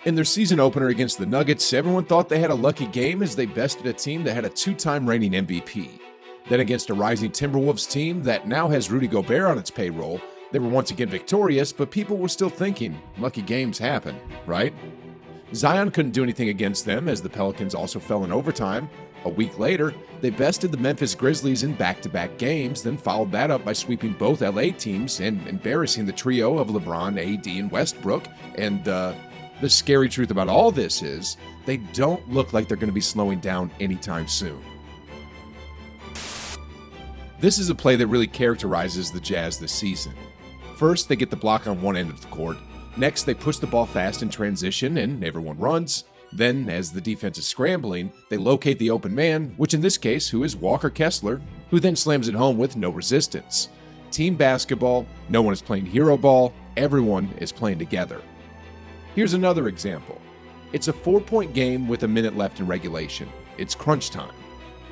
In their season opener against the Nuggets, everyone thought they had a lucky game as they bested a team that had a two-time reigning MVP. Then against a rising Timberwolves team that now has Rudy Gobert on its payroll, they were once again victorious, but people were still thinking, lucky games happen, right? Zion couldn't do anything against them as the Pelicans also fell in overtime. A week later, they bested the Memphis Grizzlies in back-to-back games, then followed that up by sweeping both LA teams and embarrassing the trio of LeBron, AD, and Westbrook. And the scary truth about all this is they don't look like they're going to be slowing down anytime soon. This is a play that really characterizes the Jazz this season. First, they get the block on one end of the court. Next, they push the ball fast in transition and everyone runs. Then, as the defense is scrambling, they locate the open man, which in this case, who is Walker Kessler, who then slams it home with no resistance. Team basketball, no one is playing hero ball, everyone is playing together. Here's another example. It's a 4-point game with a minute left in regulation. It's crunch time.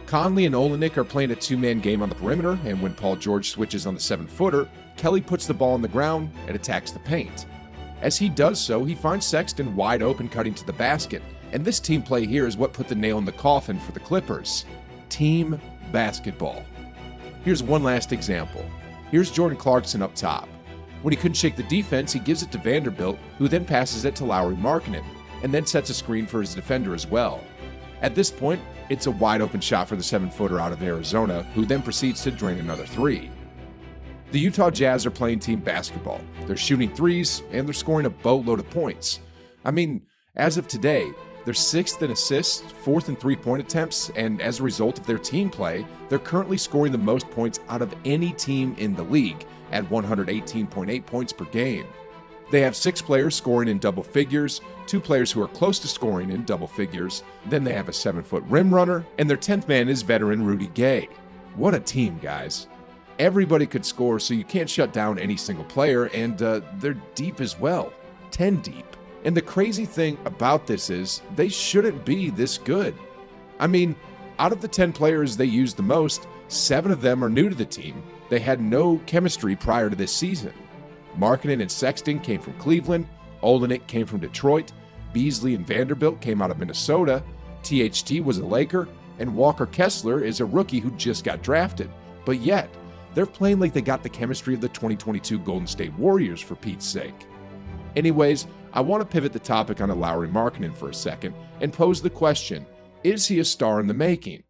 Conley and Olynyk are playing a two-man game on the perimeter, and when Paul George switches on the 7-footer, Kelly puts the ball on the ground and attacks the paint. As he does so, he finds Sexton wide open cutting to the basket, and this team play here is what put the nail in the coffin for the Clippers. Team basketball. Here's one last example. Here's Jordan Clarkson up top. When he couldn't shake the defense, he gives it to Vanderbilt, who then passes it to Lauri Markkanen, and then sets a screen for his defender as well. At this point, it's a wide open shot for the 7-footer out of Arizona, who then proceeds to drain another three. The Utah Jazz are playing team basketball. They're shooting threes, and they're scoring a boatload of points. I mean, as of today, they're 6th in assists, 4th in three-point attempts, and as a result of their team play, they're currently scoring the most points out of any team in the league at 118.8 points per game. They have 6 players scoring in double figures, 2 players who are close to scoring in double figures, then they have a 7-foot rim runner, and their 10th man is veteran Rudy Gay. What a team, guys. Everybody could score, so you can't shut down any single player, and they're deep as well. 10 deep. And the crazy thing about this is they shouldn't be this good. I mean, out of the 10 players they used the most, 7 of them are new to the team. They had no chemistry prior to this season. Markkanen and Sexton came from Cleveland, Olynyk came from Detroit, Beasley and Vanderbilt came out of Minnesota, THT was a Laker, and Walker Kessler is a rookie who just got drafted. But yet, they're playing like they got the chemistry of the 2022 Golden State Warriors, for Pete's sake. Anyways, I want to pivot the topic onto Lauri Markkanen for a second and pose the question, is he a star in the making?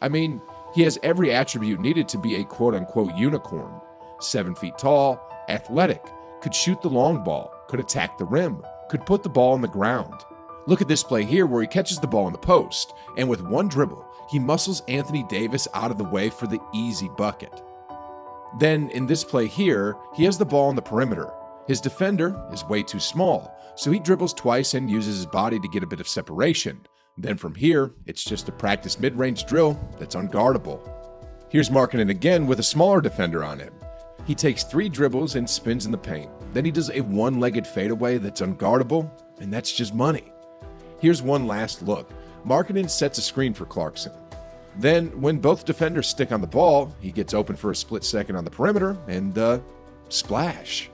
I mean, he has every attribute needed to be a quote-unquote unicorn. 7 feet tall, athletic, could shoot the long ball, could attack the rim, could put the ball on the ground. Look at this play here where he catches the ball in the post, and with one dribble, he muscles Anthony Davis out of the way for the easy bucket. Then, in this play here, he has the ball on the perimeter. His defender is way too small, so he dribbles twice and uses his body to get a bit of separation. Then from here, it's just a practice mid-range drill that's unguardable. Here's Markkanen again with a smaller defender on him. He takes 3 dribbles and spins in the paint. Then he does a one-legged fadeaway that's unguardable, and that's just money. Here's one last look. Markkanen sets a screen for Clarkson. Then, when both defenders stick on the ball, he gets open for a split second on the perimeter, and splash.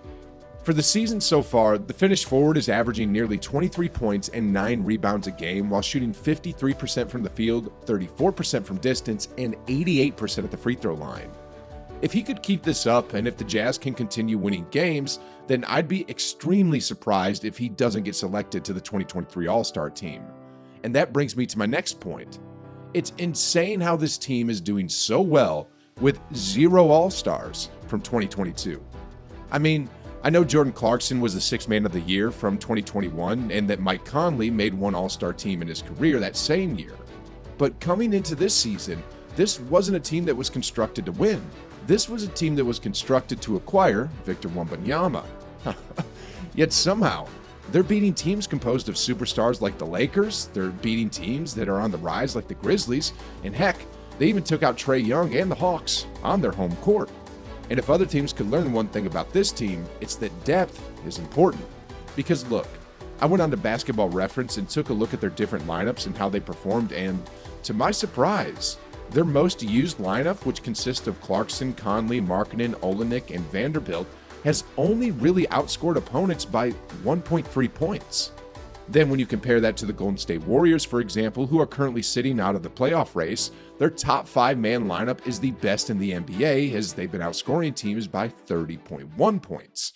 For the season so far, the Finnish forward is averaging nearly 23 points and 9 rebounds a game while shooting 53% from the field, 34% from distance, and 88% at the free throw line. If he could keep this up, and if the Jazz can continue winning games, then I'd be extremely surprised if he doesn't get selected to the 2023 All-Star team. And that brings me to my next point. It's insane how this team is doing so well with 0 All-Stars from 2022. I mean, I know Jordan Clarkson was the 6th man of the year from 2021 and that Mike Conley made 1 All-Star team in his career that same year. But coming into this season, this wasn't a team that was constructed to win. This was a team that was constructed to acquire Victor Wembanyama. Yet somehow, they're beating teams composed of superstars like the Lakers, they're beating teams that are on the rise like the Grizzlies, and heck, they even took out Trae Young and the Hawks on their home court. And if other teams could learn one thing about this team, it's that depth is important. Because look, I went on to Basketball Reference and took a look at their different lineups and how they performed, and to my surprise, their most used lineup, which consists of Clarkson, Conley, Markkanen, Olynyk, and Vanderbilt, has only really outscored opponents by 1.3 points. Then when you compare that to the Golden State Warriors, for example, who are currently sitting out of the playoff race, their top 5-man lineup is the best in the NBA, as they've been outscoring teams by 30.1 points.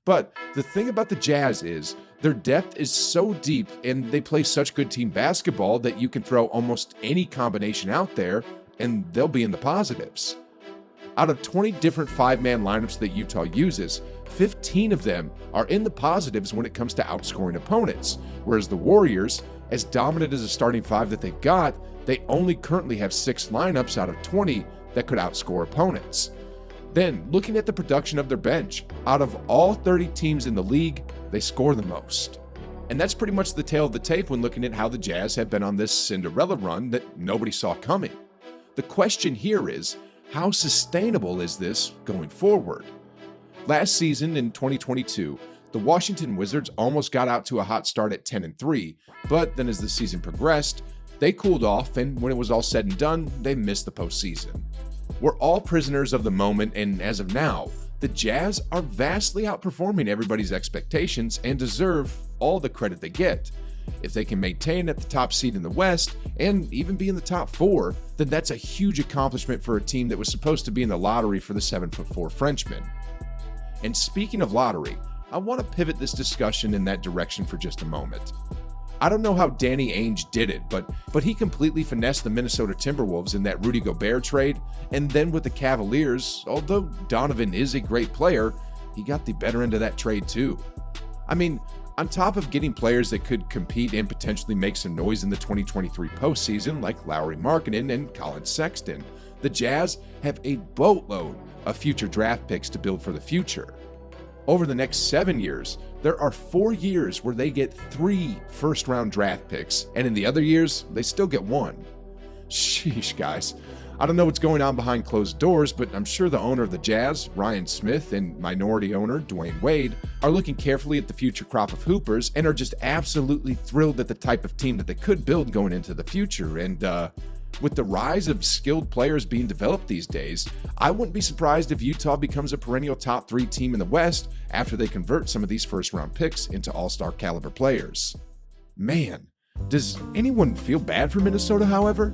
But the thing about the Jazz is their depth is so deep and they play such good team basketball that you can throw almost any combination out there and they'll be in the positives. Out of 20 different 5-man lineups that Utah uses, 15 of them are in the positives when it comes to outscoring opponents, whereas the Warriors, as dominant as a starting 5 that they've got, they only currently have 6 lineups out of 20 that could outscore opponents. Then, looking at the production of their bench, out of all 30 teams in the league, they score the most. And that's pretty much the tail of the tape when looking at how the Jazz have been on this Cinderella run that nobody saw coming. The question here is, how sustainable is this going forward? Last season, in 2022, the Washington Wizards almost got out to a hot start at 10-3, but then as the season progressed, they cooled off, and when it was all said and done, they missed the postseason. We're all prisoners of the moment, and as of now, the Jazz are vastly outperforming everybody's expectations and deserve all the credit they get. If they can maintain at the top seed in the West and even be in the top 4, then that's a huge accomplishment for a team that was supposed to be in the lottery for the 7'4" Frenchman. And speaking of lottery, I want to pivot this discussion in that direction for just a moment. I don't know how Danny Ainge did it, but he completely finessed the Minnesota Timberwolves in that Rudy Gobert trade, and then with the Cavaliers, although Donovan is a great player, he got the better end of that trade too. I mean, on top of getting players that could compete and potentially make some noise in the 2023 postseason like Lauri Markkanen and Colin Sexton, the Jazz have a boatload of future draft picks to build for the future. Over the next 7 years, there are 4 years where they get 3 first-round draft picks, and in the other years, they still get 1. Sheesh, guys. I don't know what's going on behind closed doors, but I'm sure the owner of the Jazz, Ryan Smith, and minority owner, Dwayne Wade, are looking carefully at the future crop of hoopers and are just absolutely thrilled at the type of team that they could build going into the future. And with the rise of skilled players being developed these days, I wouldn't be surprised if Utah becomes a perennial top 3 team in the West after they convert some of these first-round picks into all-star caliber players. Man, does anyone feel bad for Minnesota, however?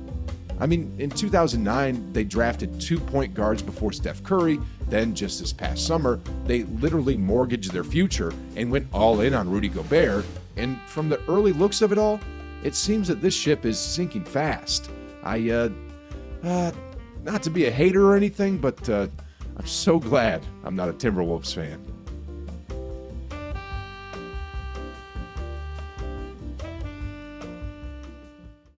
I mean, in 2009, they drafted 2 point guards before Steph Curry. Then, just this past summer, they literally mortgaged their future and went all in on Rudy Gobert. And from the early looks of it all, it seems that this ship is sinking fast. Not to be a hater or anything, but I'm so glad I'm not a Timberwolves fan.